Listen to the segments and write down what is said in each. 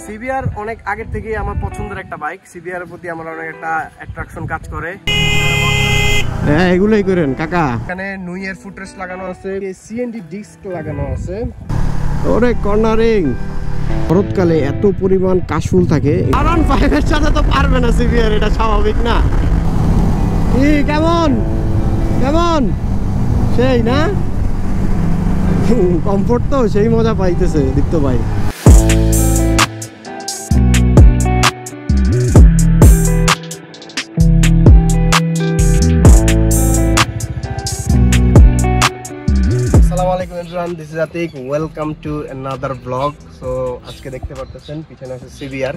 CBR অনেক আগের থেকেই আমার পছন্দের একটা বাইক। সিবিআর এর প্রতি আমার অনেক একটা অ্যাট্রাকশন কাজ করে। হ্যাঁ, এগুলোই করেন কাকা। এখানে নুইয়ের ফুটরেস্ট লাগানো আছে, সিএনডি ডিস্ক লাগানো আছে। ওরে কর্নারিং, শরৎকালে এত পরিমাণ কাশফুল থাকে। R15 এর সাথে তো পারবে না সিবিআর, এটা স্বাভাবিক না? কি কেমন কেমন সেই না কমফোর্ট তো সেই মজা পাইতেছে দীপ্ত ভাই। This is Atik. Welcome to another vlog. So আজকে দেখতে পারতেছেন পিছনে আছে সিবিআর।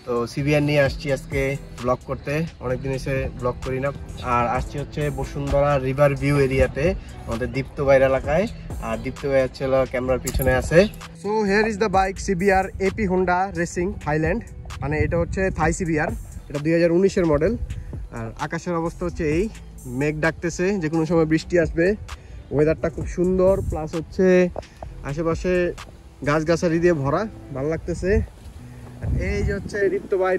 তো সিবিআর নিয়ে আসছি আজকে ব্লগ করতে। অনেকদিন এসে ব্লগ করি না। আর আসছি হচ্ছে বসুন্ধরা রিভার ভিউ এরিয়াতে, আমাদের দীপ্ত ভাইয়ের এলাকায়। আর দীপ্ত ভাই হচ্ছে ক্যামেরার পিছনে আছে। So here is the bike CBR AP Honda racing Thailand. মানে এটা হচ্ছে থাই সিবিআর, এটা 2019-এর মডেল। আর আকাশের অবস্থা হচ্ছে এই, মেঘ ডাকতেছে, যে কোনো সময় বৃষ্টি আসবে। ওয়েদারটা খুব সুন্দর, প্লাস হচ্ছে আশেপাশে গাছগাছালি দিয়ে ভরা, ভালো লাগতেছে। এই যে হচ্ছে দীপ্ত ভাই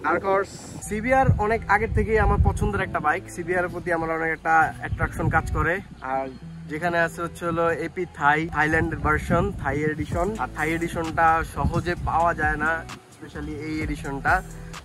ডার্ক হর্স। সিবিআর অনেক আগের থেকেই আমার পছন্দের একটা বাইক। সিবিআর এর প্রতি আমার অনেক একটা অ্যাট্রাকশন কাজ করে। আর যেখানে আছে হচ্ছে এপি থাইল্যান্ডের ভার্সন, থাই এডিশন। আর থাই এডিশনটা সহজে পাওয়া যায় না, স্পেশালি এই এডিশনটা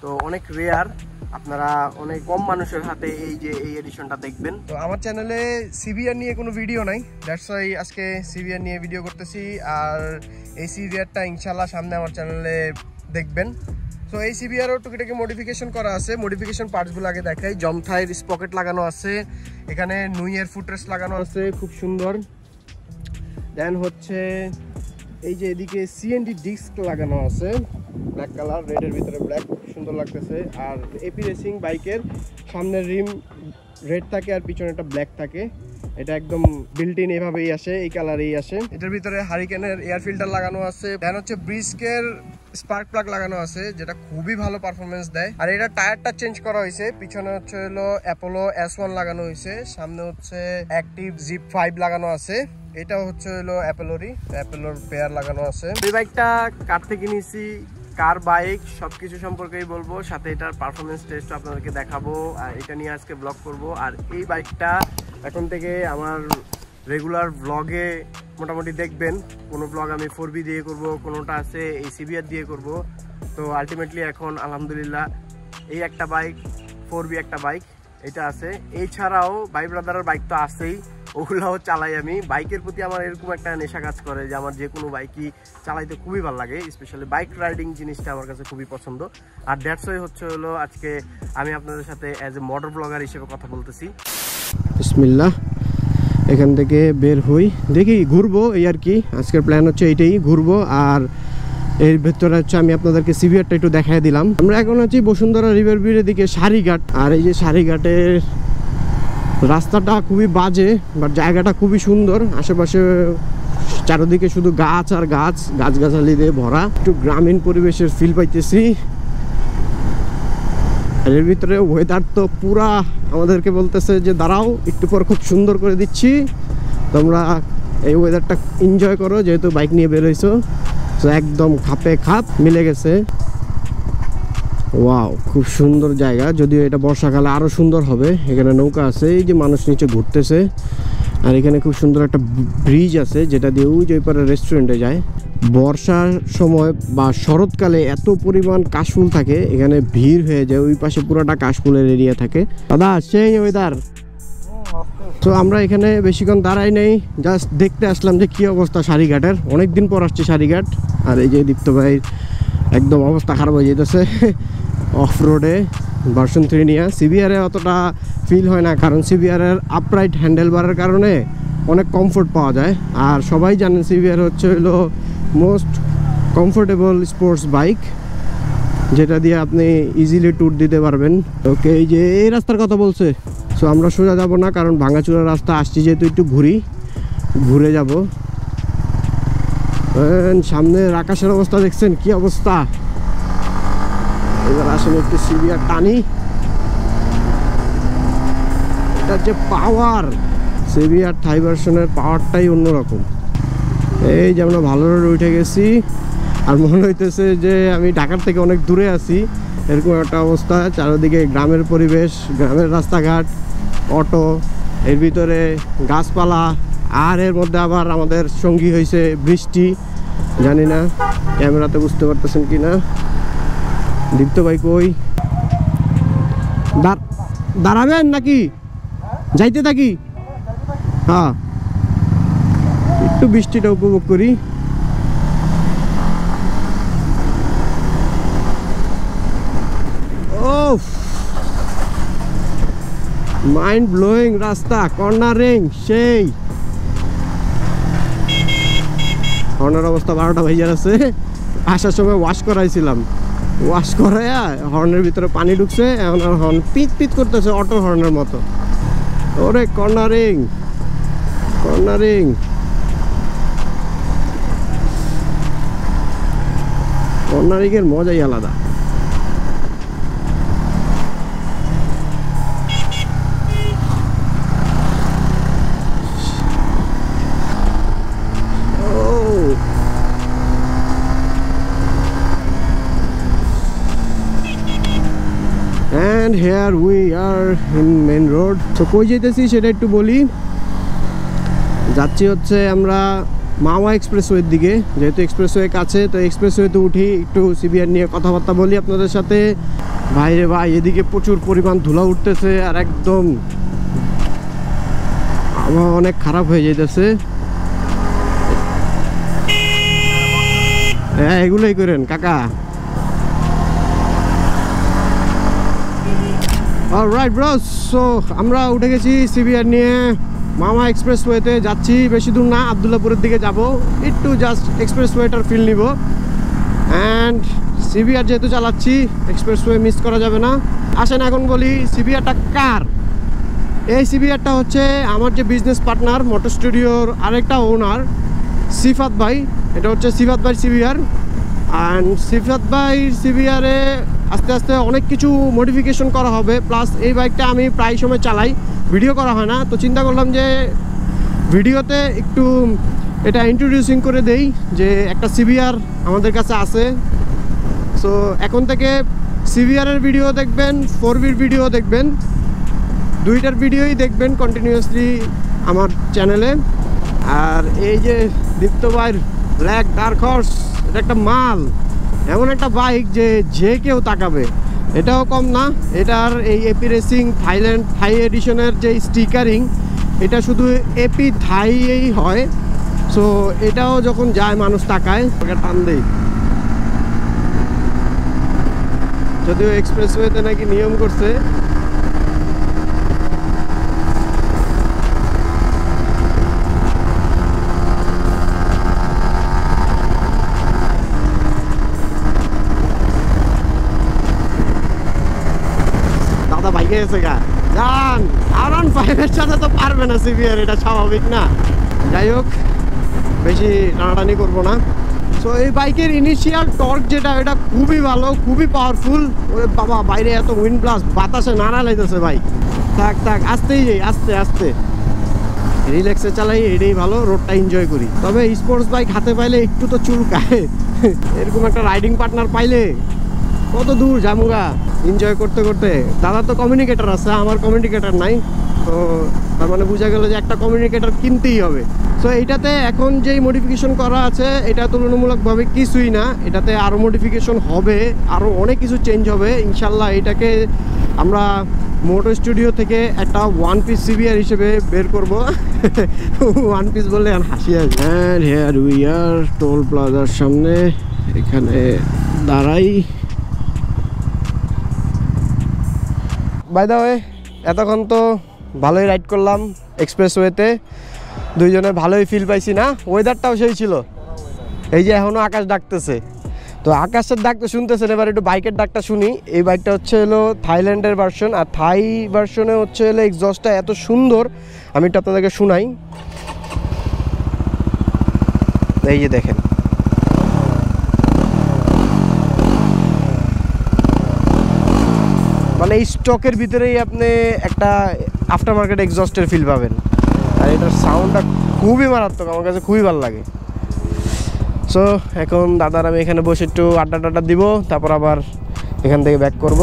তো অনেক রেয়ার। আপনারা অনেক কম মানুষের হাতে এই এডিশনটা দেখবেন। তো আমার চ্যানেলে সিবিআর নিয়ে কোনো ভিডিও নাই, দ্যাটস ওয়াই আজকে সিবিআর নিয়ে ভিডিও করতেছি। আর এই সিবিআরটা ইনশাল্লাহ সামনে আমার চ্যানেলে দেখবেন। তো এই সিবিআরও টুকিটাকি মডিফিকেশন করা আছে। মডিফিকেশন পার্টসগুলো আগে দেখাই। জমথাইয়ের স্পকেট লাগানো আছে, এখানে নুইয়ের ফুটরেস্ট লাগানো আছে, খুব সুন্দর। দেন হচ্ছে এই যে এদিকে সিএনডি ডিস্ক লাগানো আছে, ব্ল্যাক কালার, রেডের ভিতরে ব্ল্যাক, খুব সুন্দর লাগতেছে। আর এপি রেসিং বাইকের সামনের রিম রেড থাকে আর পিছনে একটা ব্ল্যাক থাকে। এটা একদম বিল্ট ইন এভাবেই আসে, এই কালারেই আসে। এটার ভিতরে হারিকেনের এয়ার ফিল্টার লাগানো আছে। দেন হচ্ছে ব্রিস্কের স্পার্ক প্লাগ লাগানো আছে, যেটা খুবই ভালো পারফরমেন্স দেয়। আর এটা টায়ারটা চেঞ্জ করা হয়েছে। পিছনে হচ্ছে অ্যাপোলো S1 লাগানো হয়েছে, সামনে হচ্ছে অ্যাক্টিভ জিপ 5 লাগানো আছে। এটা হচ্ছে অ্যাপোলোর পেয়ার লাগানো আছে। এই বাইকটা কার থেকে নিয়েছি, কার বাইক, সবকিছু সম্পর্কেই বলবো, সাথে এটার পারফরমেন্স টেস্ট আপনাদেরকে দেখাবো। আর এটা নিয়ে আজকে ব্লগ করব। আর এই বাইকটা এখন থেকে আমার রেগুলার ব্লগে মোটামুটি দেখবেন। কোনো ব্লগ আমি 4B দিয়ে করব, কোনোটা আছে এই সিবিআর দিয়ে করব। তো আলটিমেটলি এখন আলহামদুলিল্লাহ এই একটা বাইক, 4B একটা বাইক এটা আছে। এছাড়াও ভাই ব্রাদারের বাইক তো আছেই, ওগুলাও চালাই আমি। বাইকের প্রতি আমার এরকম একটা নেশা কাজ করে যে আমার যে কোনো বাইকই চালাইতে খুবই ভালো লাগে। স্পেশালি বাইক রাইডিং জিনিসটা আমার কাছে খুবই পছন্দ। আর দ্যাটস ওয়াই হচ্ছে আজকে আমি আপনাদের সাথে অ্যাজ এ মোটর ব্লগার হিসেবে কথা বলতেছি। বিসমিল্লাহ, এখান থেকে বের হই, দেখি ঘুরবো, এই আর কি। আজকের প্ল্যান হচ্ছে এইটাই, ঘুরবো। আর এর ভেতরে হচ্ছে আমি আপনাদেরকে সিবিআরটা একটু দেখাই দিলাম। আমরা এখন আছি বসুন্ধরা রিভার ভিউয়ের দিকে, সারিঘাট। আর এই যে সারিঘাটের রাস্তাটা খুবই বাজে, বাট জায়গাটা খুবই সুন্দর। আশেপাশে চারদিকে শুধু গাছ আর গাছ, গাছগাছালি দিয়ে ভরা, একটু গ্রামীণ পরিবেশের ফিল পাইতেছি। আর এর ভিতরে ওয়েদার তো পুরা আমাদেরকে বলতেছে যে দাঁড়াও একটু পর খুব সুন্দর করে দিচ্ছি, তোমরা এই ওয়েদারটা এনজয় করো, যেহেতু বাইক নিয়ে বেরোইছো। তো একদম খাপে খাপ মিলে গেছে। ওয়াও, খুব সুন্দর জায়গা। যদিও এটা বর্ষাকালে আরো সুন্দর হবে। এখানে নৌকা আছে, এই যে মানুষ নিচে ঘুরতেছে। আর এখানে খুব সুন্দর একটা ব্রিজ আছে, যেটা দিয়ে ওই যে পারে রেস্টুরেন্টে যায়। বর্ষার সময় বা শরৎকালে এত পরিমাণ কাশফুল থাকে, এখানে ভিড় হয়ে যায়। ওই পাশে পুরোটা কাশফুলের এরিয়া থাকে। দাদা সেই ওয়েদার। তো আমরা এখানে বেশিক্ষণ দাঁড়াই নেই, জাস্ট দেখতে আসলাম যে কি অবস্থা সারিঘাটের। অনেকদিন পর আসছে সারিঘাট। আর এই যে দীপ্ত ভাই একদম অবস্থা খারাপ হয়ে যেতেছে অফ রোডে ভার্সন 3 নিয়ে। সিবিআরে অতটা ফিল হয় না, কারণ সিবিআরের আপরাইট হ্যান্ডেলবারের কারণে অনেক কমফোর্ট পাওয়া যায়। আর সবাই জানেন সিবিআর হচ্ছে মোস্ট কমফোর্টেবল স্পোর্টস বাইক, যেটা দিয়ে আপনি ইজিলি ট্যুর দিতে পারবেন। ওকে, এই যে এই রাস্তার কথা বলছে। সো আমরা সোজা যাব না, কারণ ভাঙাচুরা রাস্তা আসছি যেহেতু, একটু ঘুরে যাব। সামনের আকাশের অবস্থা দেখছেন কি অবস্থা। এবার আসলে একটু সিবিআর টানি। এটার যে পাওয়ার, সিবিআর থাই ভার্সনের পাওয়ারটাই অন্যরকম। এই যে আমরা ভালো রোড উঠে গেছি। আর মনে হইতেছে যে আমি ঢাকার থেকে অনেক দূরে আছি, এরকম একটা অবস্থা। চারিদিকে গ্রামের পরিবেশ, গ্রামের রাস্তাঘাট, অটো, এর ভিতরে গাছপালা, আর এর মধ্যে আবার আমাদের সঙ্গী হয়েছে বৃষ্টি। জানি না ক্যামেরাতে বুঝতে পারতেছেন কি না। দীপ্ত ভাই কই? দাঁড়াবেন নাকি যাইতে থাকি? হ্যাঁ, একটু বৃষ্টিটা উপভোগ করি। মাইন্ড ব্লোয়িং রাস্তা, কর্নারিং সেই। হর্নের অবস্থা 12টা বাজার আছে। আসার সময় ওয়াশ করাইছিলাম, ওয়াশ করাইয়া হর্নের ভিতরে পানি ঢুকছে, এখন আর হর্ন পিট পিট করতেছে অটো হর্নের মতো। ওরে কর্নারিং কর্নারিং, কর্নারিং এর মজাই আলাদা। And here we are in main road. তো কই যাইতেছি সেটা একটু বলি। যাচ্ছি হচ্ছে আমরা মাওয়া এক্সপ্রেসওয়ের দিকে, যেহেতু এক্সপ্রেসওয়ে কাছে, তো এক্সপ্রেসওয়েতে উঠি, একটু সিবিআর নিয়ে কথাবার্তা বলি আপনাদের সাথে। ভাইরে ভাই, এদিকে প্রচুর পরিমাণ ধুলা উঠতেছে আর একদম আবহাওয়া অনেক খারাপ হয়ে যাইতেছে। হ্যাঁ, এগুলোই করেন কাকা। অলরাইট ব্রস, সো আমরা উঠে গেছি সিবিআর নিয়ে, মামা এক্সপ্রেসওয়েতে যাচ্ছি। বেশি দূর না, আবদুল্লাপুরের দিকে যাব, একটু জাস্ট এক্সপ্রেসওয়েটার ফিল নিব। অ্যান্ড সিবিআর যেহেতু চালাচ্ছি, এক্সপ্রেসওয়ে মিস করা যাবে না। আসেন এখন বলি সিবিআরটা কার। এই সিবিআরটা হচ্ছে আমার যে বিজনেস পার্টনার, মোটর স্টুডিওর আরেকটা ওনার সিফাত ভাই। এটা হচ্ছে সিফাত ভাই সিবিআর। অ্যান্ড সিফাত ভাই সিবিআরে আস্তে আস্তে অনেক কিছু মডিফিকেশন করা হবে। প্লাস এই বাইকটা আমি প্রায় সময় চালাই, ভিডিও করা হয় না, তো চিন্তা করলাম যে ভিডিওতে একটু এটা ইন্ট্রোডিউসিং করে দেই যে একটা সিবিআর আমাদের কাছে আছে। সো এখন থেকে সিবিআরের ভিডিও দেখবেন, 4B'র ভিডিও দেখবেন, দুইটার ভিডিওই দেখবেন কন্টিনিউয়াসলি আমার চ্যানেলে। আর এই যে দীপ্ত ভাইয়ের ব্ল্যাক ডার্ক হর্স, এটা একটা মাল, এমন একটা বাইক যে যে কেউ তাকাবে। এটাও কম না, এটার এই এপি রেসিং থাইল্যান্ড থাই এডিশনের যে স্টিকারিং, এটা শুধু এপি থাইয়েই হয়। সো এটাও যখন যায় মানুষ তাকায়, ওকে টান দেয়। যদিও এক্সপ্রেসওয়েতে নাকি নিয়ম করছে বাইকে এসে গা যান R15-এর সাথে তো পারবে না সিবিআর, এটা স্বাভাবিক না। যাই হোক, বেশি টানাটানি করবো না। সো এই বাইকের ইনিশিয়াল টর্ক যেটা, এটা খুবই ভালো, খুবই পাওয়ারফুল। ওরে বাবা, বাইরে এত উইন্ড ব্লাস্ট, বাতাসে নাড়া লাইতেছে ভাই। থাক থাক, আসতেই যাই, আস্তে আস্তে রিল্যাক্সে চালাই, এটাই ভালো, রোডটা এনজয় করি। তবে স্পোর্টস বাইক হাতে পাইলে একটু তো চুলকায়। এরকম একটা রাইডিং পার্টনার পাইলে কত দূর জামুগা এনজয় করতে করতে। দাদা তো কমিউনিকেটর আছে, আমার কমিউনিকেটর নাই, তো তার মানে বোঝা গেল যে একটা কমিউনিকেটর কিনতেই হবে। সো এইটাতে এখন যেই মডিফিকেশন করা আছে, এটা তুলনামূলকভাবে কিছুই না। এটাতে আরও মডিফিকেশন হবে, আরও অনেক কিছু চেঞ্জ হবে ইনশাল্লাহ। এটাকে আমরা মোটর স্টুডিও থেকে একটা 1 পিস সিবিআর হিসেবে বের করব। 1 পিস বললে আর হাসি আসবে। And here we are toll প্লাজার সামনে, এখানে দাঁড়াই। বাই দ্য ওয়ে, এতক্ষণ তো ভালোই রাইড করলাম এক্সপ্রেসওয়েতে, দুইজনে ভালোই ফিল পাইছি না? ওয়েদারটাও সেই ছিল। এই যে এখনও আকাশ ডাকতেছে, তো আকাশের ডাক তো শুনতেছেন, এবার একটু বাইকের ডাকটা শুনি। এই বাইকটা হচ্ছে হলো থাইল্যান্ডের ভার্সন, আর থাই ভার্সনে হচ্ছে হলো এক্সজস্টটা এত সুন্দর, আমি একটু আপনাদেরকে শুনাই। এই যে দেখেন, মানে এই স্টকের ভিতরেই আপনি একটা আফটার মার্কেট এক্সজস্টের ফিল পাবেন। আর এটার সাউন্ডটা খুবই মারাত্মক, আমার কাছে খুবই ভালো লাগে। সো এখন দাদার আমি এখানে বসে একটু আড্ডা টাড্ডা দিব, তারপর আবার এখান থেকে ব্যাক করব।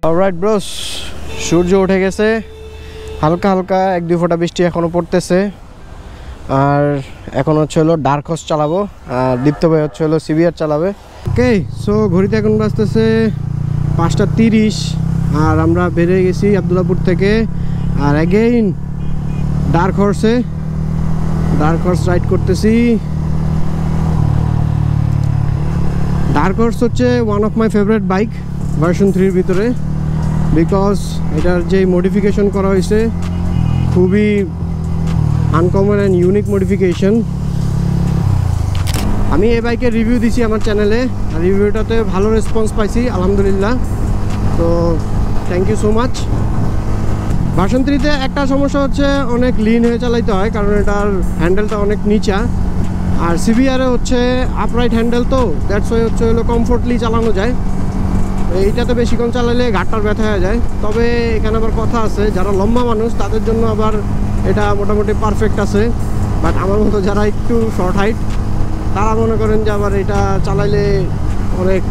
অলরাইট ব্রোস, সূর্য উঠে গেছে, হালকা হালকা 1-2 ফোঁটা বৃষ্টি এখনও পড়তেছে। আর এখন হচ্ছে হলো ডার্ক হর্স চালাবো, আর দীপ্ত ভাই হচ্ছে হলো সিভিআর চালাবে। ওকে, সো ঘড়িতে এখন বাজতেছে 5:30, আর আমরা বেরিয়ে গেছি আবদুল্লাপুর থেকে। আর অ্যাগেইন ডার্ক হর্স রাইড করতেছি। ডার্ক হর্স হচ্ছে one of my favourite bike version 3-র ভিতরে, বিকজ এটার যে মডিফিকেশন করা হয়েছে খুবই আনকমন অ্যান্ড ইউনিক মডিফিকেশন। আমি এই বাইকের রিভিউ দিছি আমার চ্যানেলে, আর রিভিউটাতে ভালো রেসপন্স পাইছি আলহামদুলিল্লাহ, তো thank you so much. Version 3-তে একটা সমস্যা হচ্ছে অনেক লিন হয়ে চালাইতে হয়, কারণ এটার হ্যান্ডেলটা অনেক নিচা। আর সিভিআরে হচ্ছে আপরাইট হ্যান্ডেল, তো দ্যাটস ওয়াই হচ্ছে হলো কমফোর্টলি চালানো যায়। এইটাতে বেশিক্ষণ চালালে ঘাটটার ব্যথা হয়ে যায়। তবে এখানে আবার কথা আছে, যারা লম্বা মানুষ তাদের জন্য আবার এটা মোটামুটি পারফেক্ট আছে, বাট আমার মতো যারা একটু শর্ট হাইট তারা মনে করেন যে আবার এটা চালাইলে অনেক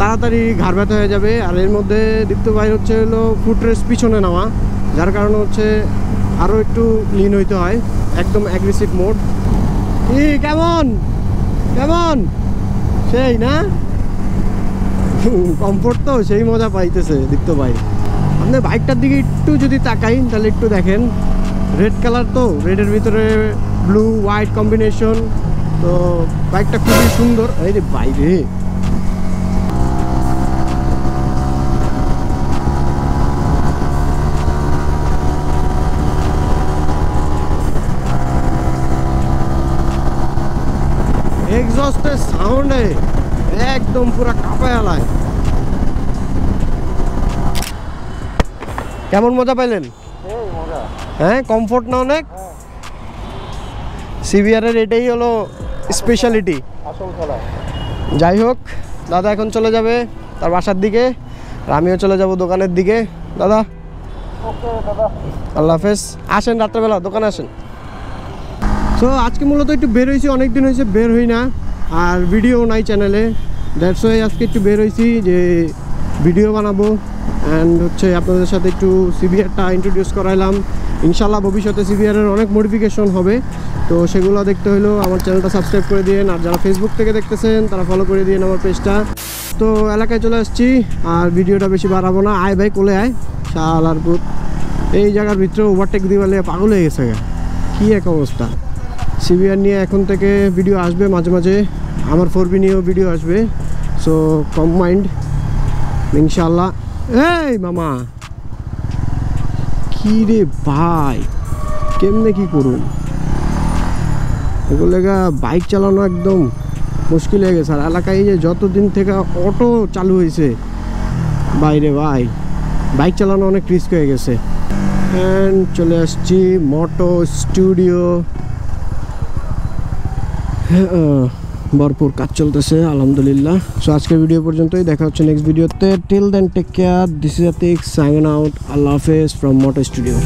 তাড়াতাড়ি ঘাড় ব্যথা হয়ে যাবে। আর এর মধ্যে দীপ্ত ভাই হচ্ছে হলো ফুটরেস পিছনে নেওয়া, যার কারণে হচ্ছে আরও একটু লিন হইতে হয়, একদম অ্যাগ্রেসিভ মোড। কি কেমন কেমন সেই না কমফোর্ট, তো সেই মজা পাইতেছে দীপ্ত ভাই। আপনার বাইকটার দিকে একটু যদি তাকাই তাহলে একটু দেখেন, রেড কালার, তো রেডের ভিতরে ব্লু হোয়াইট কম্বিনেশন, তো বাইকটা খুবই সুন্দর। এই রে বাইরে এক্সস্টের সাউন্ডে একদম পুরা কাঁপায় আলায়। কেমন মজা পাইলেন? হ্যাঁ, কমফোর্ট না অনেক? সিভিআরের এটাই হলো স্পেশালিটি। যাই হোক, দাদা এখন চলে যাবে তার বাসার দিকে, আর আমিও চলে যাব দোকানের দিকে। দাদা আল্লাহ হাফেজ, আসেন রাত্রেবেলা দোকানে আসেন। সো আজকে মূলত একটু বের হয়েছি, অনেকদিন হয়েছে বের হই না, আর ভিডিও নাই চ্যানেলে, দ্যাটস ওয়াই আজকে একটু বের হয়েছি যে ভিডিও বানাবো। অ্যান্ড হচ্ছে আপনাদের সাথে একটু সিভিআরটা ইন্ট্রোডিউস করাইলাম। ইনশাল্লাহ ভবিষ্যতে সিভিআরের অনেক মডিফিকেশন হবে, তো সেগুলো দেখতে হলেও আমার চ্যানেলটা সাবস্ক্রাইব করে দিন, আর যারা ফেসবুক থেকে দেখতেছেন তারা ফলো করে দিন আমার পেজটা। তো এলাকায় চলে আসছি, আর ভিডিওটা বেশি বাড়াবো না। আয় ভাই কোলে আয়, শাল আর ভূত এই জায়গার ভিতরে ওভারটেক দিওয়ালে পাগল হয়ে গেছে, কী এক অবস্থা। সিভিআর নিয়ে এখন থেকে ভিডিও আসবে মাঝে মাঝে, আমার 4B নিয়েও ভিডিও আসবে, সো কম মাইন্ড ইনশাল্লাহ। এই মামা কি রে ভাই, কেমনে কি করুন, এগুলো বাইক চালানো একদম মুশকিল হয়ে গেছে। আর এলাকায় যে যতদিন থেকে অটো চালু হয়েছে বাইরে ভাই, বাইক চালানো অনেক রিস্ক হয়ে গেছে। অ্যান্ড চলে আসছি মোটো স্টুডিও, ভরপুর কাজ চলতেছে আলহামদুলিল্লাহ। সো আজকের ভিডিও পর্যন্তই, দেখা হচ্ছে নেক্সট ভিডিওতে। Till then take care, this is Atik signing out, আল্লাহ হাফেজ ফ্রম মোটো স্টুডিও।